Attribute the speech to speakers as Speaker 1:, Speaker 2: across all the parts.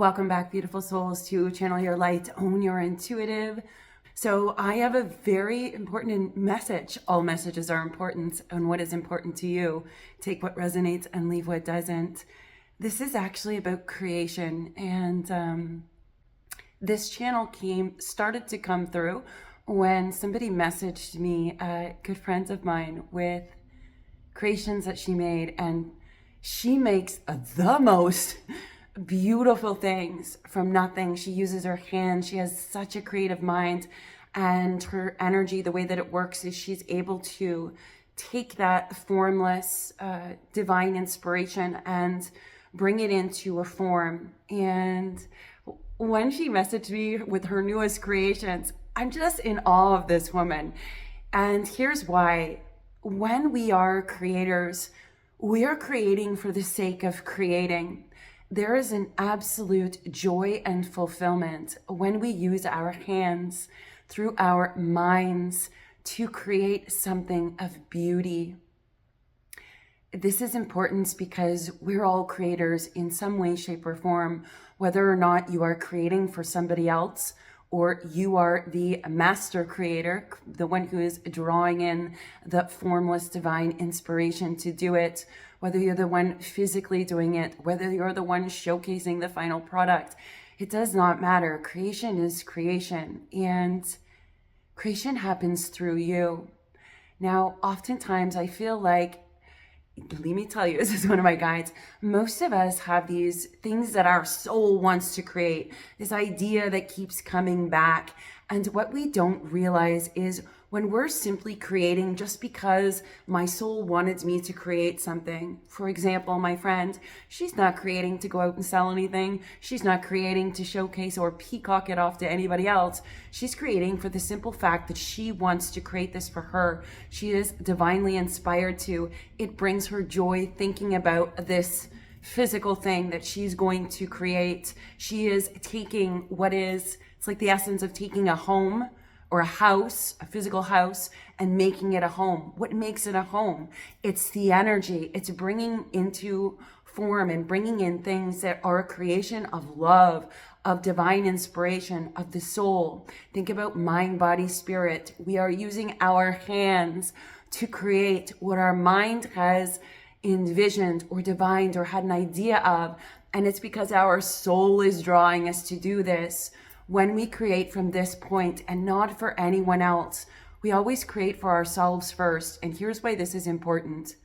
Speaker 1: Welcome back, beautiful souls, to Channel Your Light, Own Your Intuitive. So I have a very important message. All messages are important, and what is important to you. Take what resonates and leave what doesn't. This is actually about creation, and this channel started to come through when somebody messaged me, a good friend of mine, with creations that she made, and she makes the most beautiful things from nothing. She uses her hands. She has such a creative mind, and her energy, the way that it works is she's able to take that formless divine inspiration and bring it into a form. And when she messaged me with her newest creations, I'm just in awe of this woman. And here's why. When we are creators, we are creating for the sake of creating. There is an absolute joy and fulfillment when we use our hands through our minds to create something of beauty. This is important because we're all creators in some way, shape, or form, whether or not you are creating for somebody else or you are the master creator, the one who is drawing in the formless divine inspiration to do it, whether you're the one physically doing it, whether you're the one showcasing the final product. It does not matter. Creation is creation, and creation happens through you. Now, oftentimes I feel like, let me tell you, this is one of my guides. Most of us have these things that our soul wants to create, this idea that keeps coming back. And what we don't realize is when we're simply creating just because my soul wanted me to create something. For example, my friend, she's not creating to go out and sell anything. She's not creating to showcase or peacock it off to anybody else. She's creating for the simple fact that she wants to create this for her. She is divinely inspired to. It brings her joy thinking about this physical thing that she's going to create. She is taking it's like the essence of taking a home or a house, a physical house, and making it a home. What makes it a home? It's the energy. It's bringing into form and bringing in things that are a creation of love, of divine inspiration, of the soul. Think about mind, body, spirit. We are using our hands to create what our mind has envisioned or divined or had an idea of. And it's because our soul is drawing us to do this. When we create from this point and not for anyone else, we always create for ourselves first. And here's why this is important.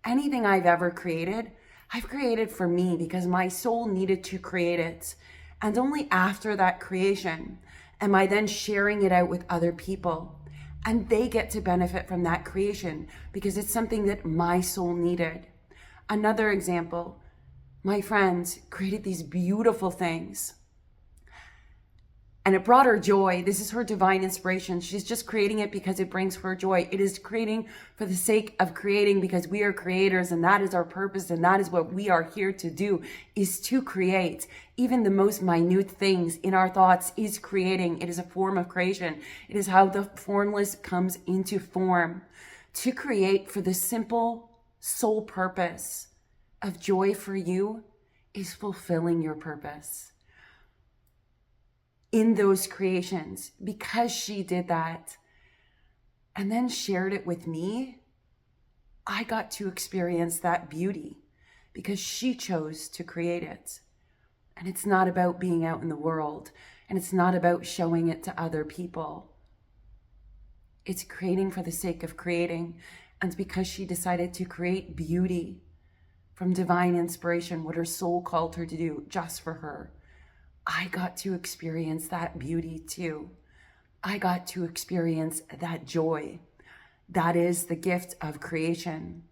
Speaker 1: Anything I've ever created, I've created for me because my soul needed to create it. And only after that creation am I then sharing it out with other people. And they get to benefit from that creation because it's something that my soul needed. Another example, my friend created these beautiful things. And it brought her joy. This is her divine inspiration. She's just creating it because it brings her joy. It is creating for the sake of creating because we are creators, and that is our purpose, and that is what we are here to do, is to create. Even the most minute things in our thoughts is creating. It is a form of creation. It is how the formless comes into form. To create for the simple soul purpose of joy for you is fulfilling your purpose in those creations. Because she did that and then shared it with me, I got to experience that beauty because she chose to create it. And it's not about being out in the world, and it's not about showing it to other people. It's creating for the sake of creating. And because she decided to create beauty from divine inspiration, what her soul called her to do just for her, I got to experience that beauty too. I got to experience that joy. That is the gift of creation.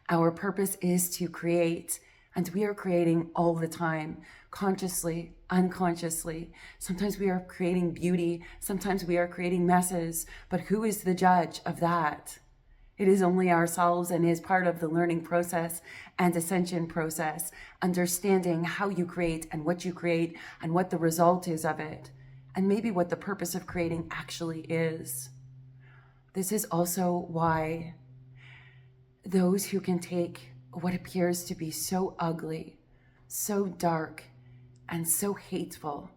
Speaker 1: Our purpose is to create, and we are creating all the time, consciously, unconsciously. Sometimes we are creating beauty, sometimes we are creating messes, but who is the judge of that? It is only ourselves, and is part of the learning process and ascension process, understanding how you create and what the result is of it, and maybe what the purpose of creating actually is. This is also why those who can take what appears to be so ugly, so dark, and so hateful.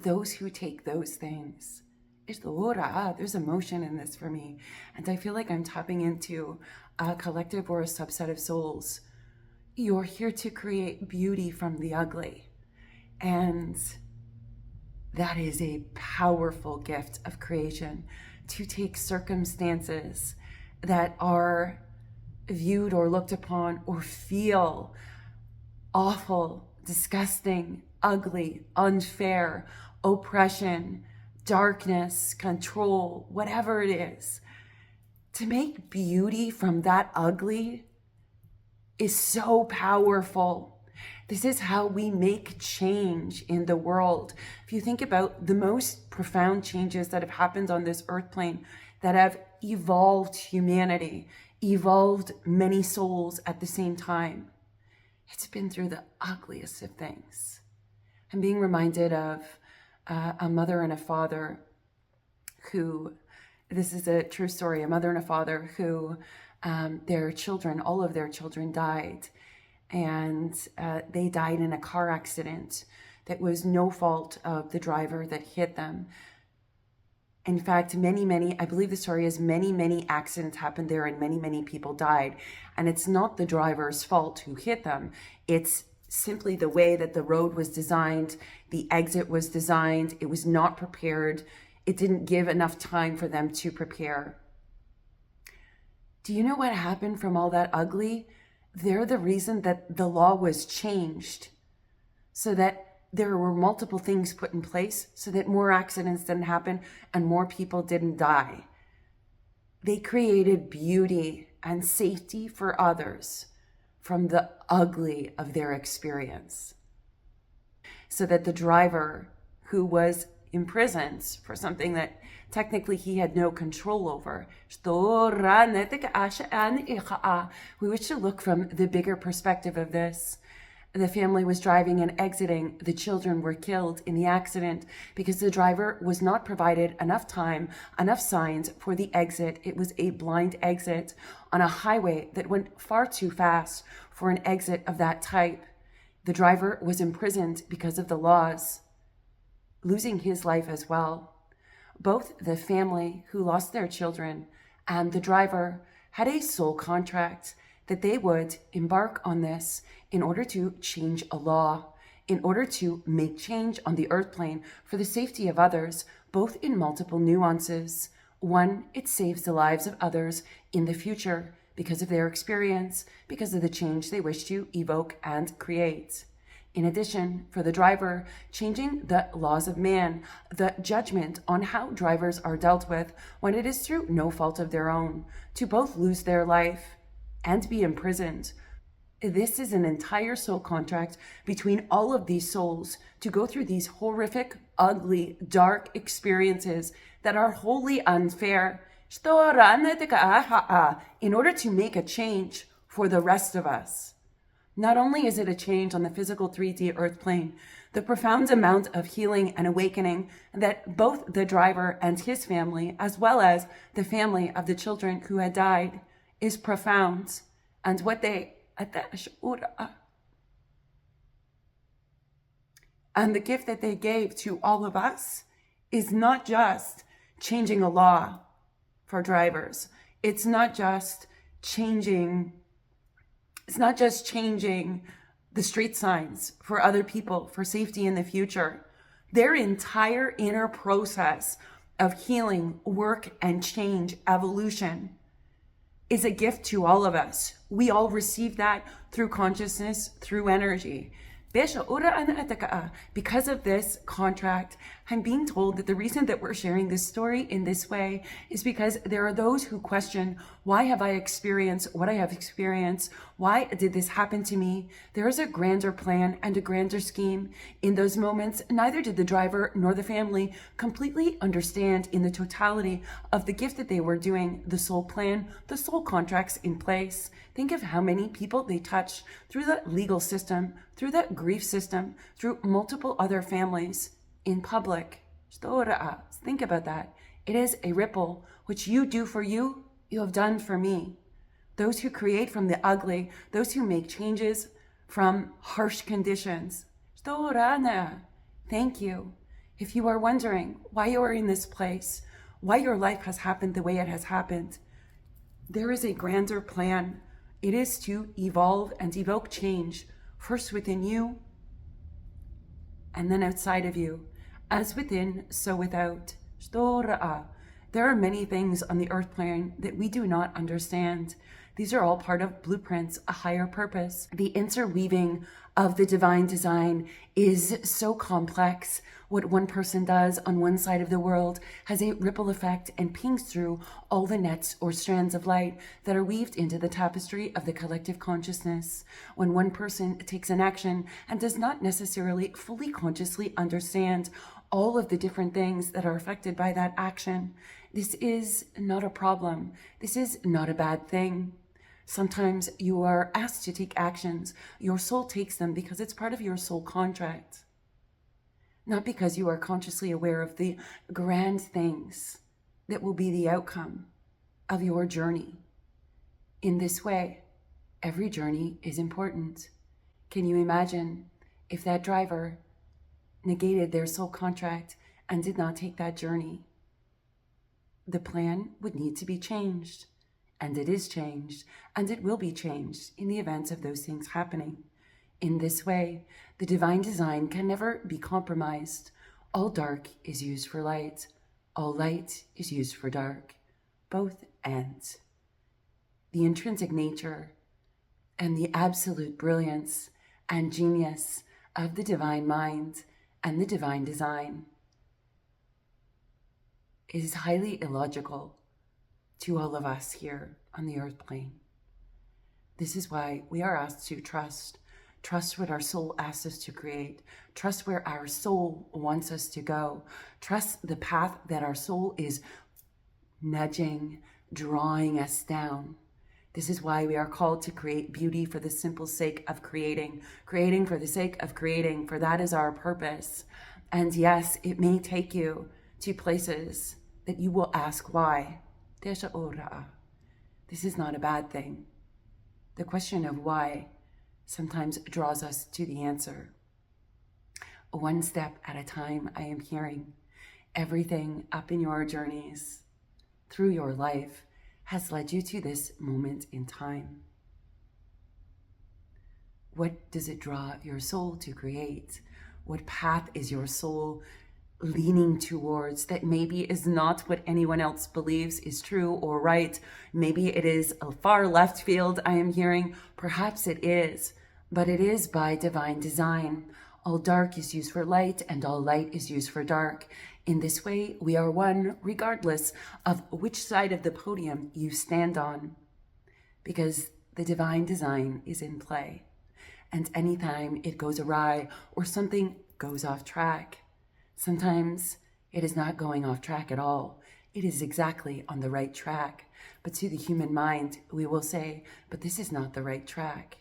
Speaker 1: Those who take those things, there's emotion in this for me. And I feel like I'm tapping into a collective or a subset of souls. You're here to create beauty from the ugly. And that is a powerful gift of creation, to take circumstances that are viewed or looked upon or feel awful, disgusting, ugly, unfair, oppression, darkness, control, whatever it is. To make beauty from that ugly is so powerful. This is how we make change in the world. If you think about the most profound changes that have happened on this earth plane, that have evolved humanity, evolved many souls at the same time, it's been through the ugliest of things. I'm being reminded of a mother and a father who, this is a true story, a mother and a father who their children, all of their children died. And they died in a car accident that was no fault of the driver that hit them. In fact, many, I believe the story is many accidents happened there and many people died. And it's not the driver's fault who hit them. It's simply the way that the road was designed, the exit was designed, it was not prepared. It didn't give enough time for them to prepare. Do you know what happened from all that ugly? They're the reason that the law was changed, so that there were multiple things put in place so that more accidents didn't happen and more people didn't die. They created beauty and safety for others from the ugly of their experience, so that the driver who was imprisoned for something that technically he had no control over. We wish to look from the bigger perspective of this. The family was driving and exiting. The children were killed in the accident because the driver was not provided enough time, enough signs for the exit. It was a blind exit on a highway that went far too fast for an exit of that type. The driver was imprisoned because of the laws, losing his life as well. Both the family who lost their children and the driver had a soul contract that they would embark on this in order to change a law, in order to make change on the earth plane for the safety of others, both in multiple nuances. One, it saves the lives of others in the future because of their experience, because of the change they wish to evoke and create. In addition, for the driver, changing the laws of man, the judgment on how drivers are dealt with when it is through no fault of their own, to both lose their life and be imprisoned. This is an entire soul contract between all of these souls to go through these horrific, ugly, dark experiences that are wholly unfair in order to make a change for the rest of us. Not only is it a change on the physical 3D earth plane, the profound amount of healing and awakening that both the driver and his family, as well as the family of the children who had died, is profound. And what they, and the gift that they gave to all of us is not just changing a law for drivers. It's not just changing the street signs for other people for safety in the future. Their entire inner process of healing, work, and change, evolution, is a gift to all of us. We all receive that through consciousness, through energy. Because of this contract, I'm being told that the reason that we're sharing this story in this way is because there are those who question, why have I experienced what I have experienced? Why did this happen to me? There is a grander plan and a grander scheme. In those moments, neither did the driver nor the family completely understand in the totality of the gift that they were doing, the soul plan, the soul contracts in place. Think of how many people they touched through the legal system, through the grief system, through multiple other families in public. Think about that. It is a ripple. Which you do for you, you have done for me. Those who create from the ugly, those who make changes from harsh conditions. Thank you. If you are wondering why you are in this place, why your life has happened the way it has happened, there is a grander plan. It is to evolve and evoke change, first within you and then outside of you. As within, so without. There are many things on the earth plane that we do not understand. These are all part of blueprints, a higher purpose. The interweaving of the divine design is so complex. What one person does on one side of the world has a ripple effect and pings through all the nets or strands of light that are weaved into the tapestry of the collective consciousness. When one person takes an action and does not necessarily fully consciously understand all of the different things that are affected by that action, this is not a problem. This is not a bad thing. Sometimes you are asked to take actions. Your soul takes them because it's part of your soul contract. Not because you are consciously aware of the grand things that will be the outcome of your journey. In this way, every journey is important. Can you imagine if that driver negated their soul contract and did not take that journey? The plan would need to be changed, and it is changed, and it will be changed in the event of those things happening. In this way, the divine design can never be compromised. All dark is used for light. All light is used for dark. Both ends. The intrinsic nature and the absolute brilliance and genius of the divine mind and the divine design is highly illogical to all of us here on the earth plane. This is why we are asked to trust what our soul asks us to create, trust where our soul wants us to go, trust the path that our soul is nudging, drawing us down. This is why we are called to create beauty for the simple sake of creating for the sake of creating, for that is our purpose. And yes, it may take you to places that you will ask why. This is not a bad thing. The question of why sometimes draws us to the answer. One step at a time, I am hearing. Everything up in your journeys through your life has led you to this moment in time. What does it draw your soul to create? What path is your soul leaning towards that maybe is not what anyone else believes is true or right? Maybe it is a far left field I am hearing. Perhaps it is, but it is by divine design. All dark is used for light and all light is used for dark. In this way, we are one regardless of which side of the podium you stand on, because the divine design is in play. And anytime it goes awry or something goes off track, sometimes it is not going off track at all. It is exactly on the right track. But to the human mind, we will say, but this is not the right track.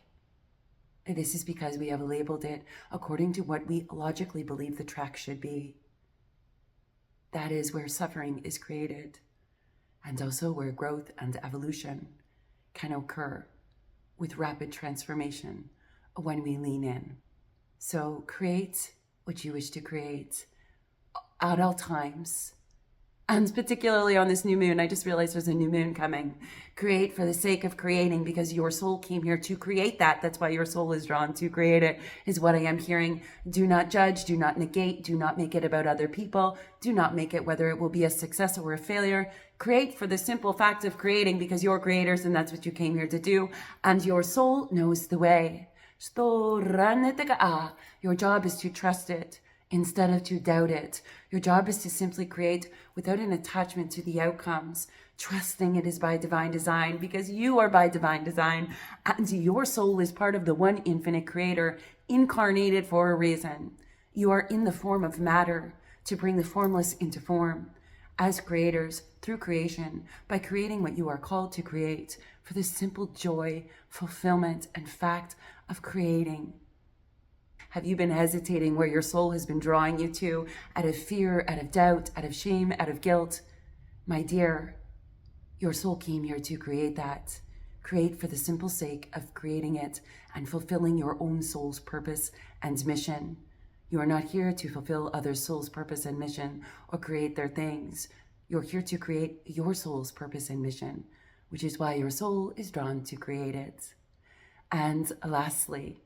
Speaker 1: And this is because we have labeled it according to what we logically believe the track should be. That is where suffering is created, and also where growth and evolution can occur with rapid transformation when we lean in. So create what you wish to create at all times. And particularly on this new moon, I just realized there's a new moon coming. Create for the sake of creating, because your soul came here to create that. That's why your soul is drawn to create it, is what I am hearing. Do not judge, do not negate, do not make it about other people. Do not make it whether it will be a success or a failure. Create for the simple fact of creating, because you're creators and that's what you came here to do. And your soul knows the way. Your job is to trust it instead of to doubt it. Your job is to simply create without an attachment to the outcomes, trusting it is by divine design, because you are by divine design and your soul is part of the one infinite creator, incarnated for a reason. You are in the form of matter to bring the formless into form. As creators, through creation, by creating what you are called to create, for the simple joy, fulfillment, and fact of creating. Have you been hesitating where your soul has been drawing you to, out of fear, out of doubt, out of shame, out of guilt? My dear, your soul came here to create that. Create for the simple sake of creating it and fulfilling your own soul's purpose and mission. You are not here to fulfill other souls' purpose and mission or create their things. You're here to create your soul's purpose and mission, which is why your soul is drawn to create it. And lastly,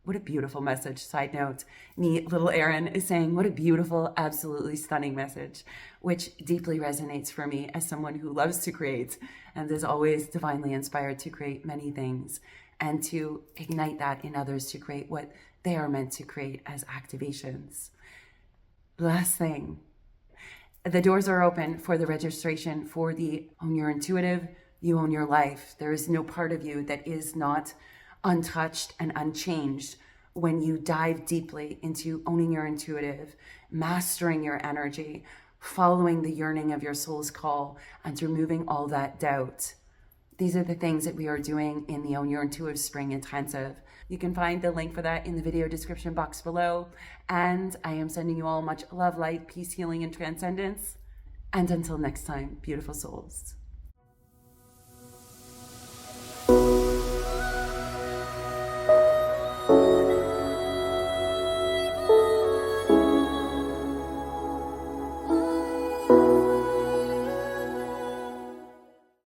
Speaker 1: what a beautiful message. Side note, neat little Erin is saying, what a beautiful, absolutely stunning message, which deeply resonates for me as someone who loves to create and is always divinely inspired to create many things and to ignite that in others to create what they are meant to create as activations. Last thing, the doors are open for the registration for the Own Your Intuitive, You Own Your Life. There is no part of you that is not untouched and unchanged when you dive deeply into owning your intuitive, mastering your energy, following the yearning of your soul's call, and removing all that doubt. These are the things that we are doing in the Own Your Intuitive Spring Intensive. You can find the link for that in the video description box below. And I am sending you all much love, light, peace, healing, and transcendence. And until next time, beautiful souls.